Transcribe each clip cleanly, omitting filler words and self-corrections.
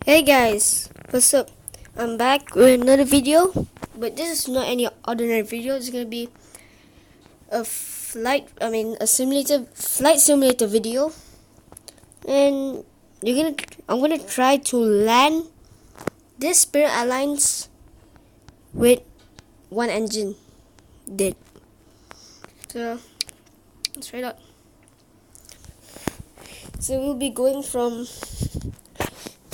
Hey guys, what's up? I'm back with another video, but this is not any ordinary video. It's gonna be a flight simulator video, and I'm gonna try to land this Spirit Airlines with one engine dead. So let's try it out. So we'll be going from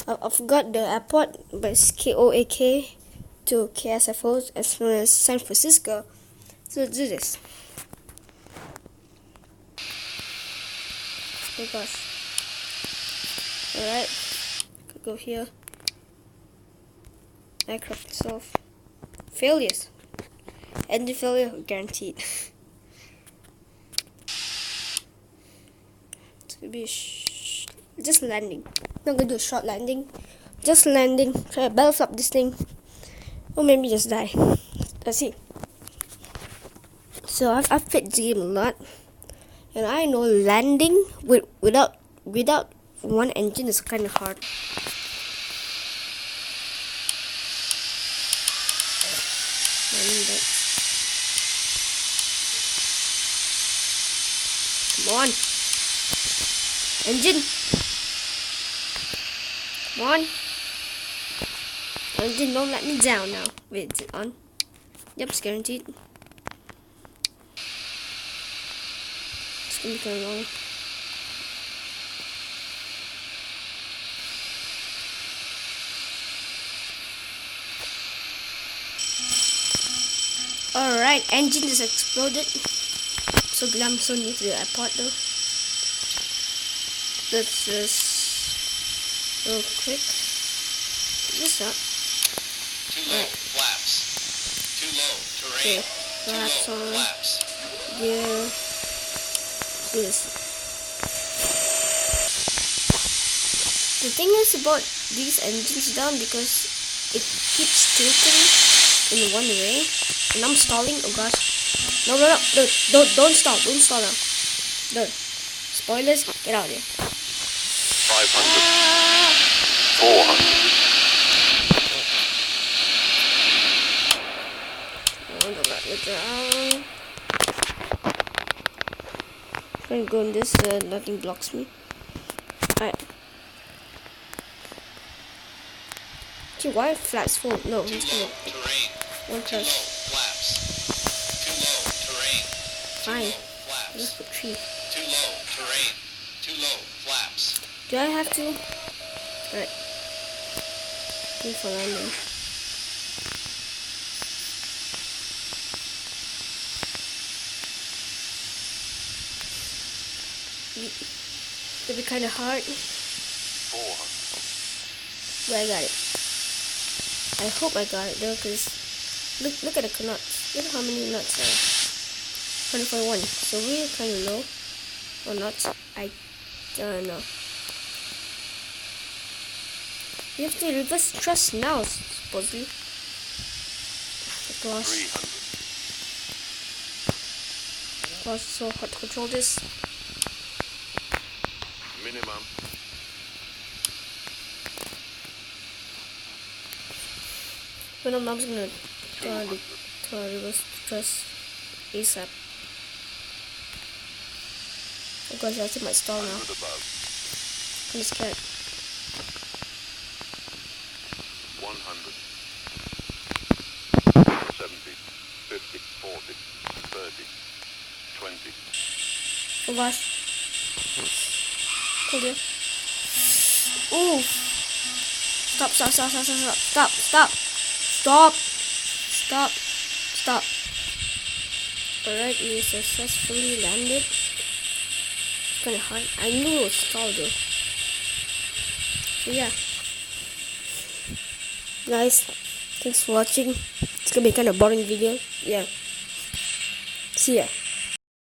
I forgot the airport, but it's KOAK to KSFO, as well as San Francisco. So let's do this. Oh gosh. Alright. Could go here. Aircraft itself. Failures. Engine failure guaranteed. It's gonna be just landing. Not gonna do a short landing. Just landing. Try to belly flop this thing. Or maybe just die. Let's see. So I've played this game a lot, and I know landing without one engine is kind of hard. Come on, engine. Come on. Engine, don't let me down now. Wait, is it on? Yep, it's guaranteed. It's gonna be kind of long. Alright, engine is exploded. So glad I'm so near to the airport though. Let's just real quick. This up. Too low, flaps. Too low, terrain. Okay, flaps Too low, on. flaps. Yeah. This. The thing is about these engines down, because it keeps tilting in one way, and I'm stalling. Oh gosh. No, don't stall. Don't stall now. No. Spoilers, get out of here. 500. 400. Don't let it down. I'm gonna go in this, nothing blocks me. Alright. Okay, why are flaps full? No, I'm just gonna pick one Too low, plus. flaps. Too low, terrain. Fine. Flaps. Let's put 3. Too low, terrain. Too low, flaps. Do I have to? Alright. Wait for landing. It'll be kind of hard, 400. but I got it. I hope I got it though, because look at the knots. Look at how many knots are. 141. So we're kind of low. Or not? I don't know. You have to reverse thrust now, supposedly. Gosh. 300. Gosh, it's so hard to control this. Minimum. But I'm just gonna reverse thrust ASAP. Oh gosh, I think I might stall now. I'm scared. 100. 70. 50. 40. 30. 20. Oh gosh. Cool deal. Ooh. Stop. Alright, we successfully landed. It's kinda hard. I knew it was stall though. So yeah. Guys, thanks for watching. It's gonna be kind of boring video. Yeah. See ya.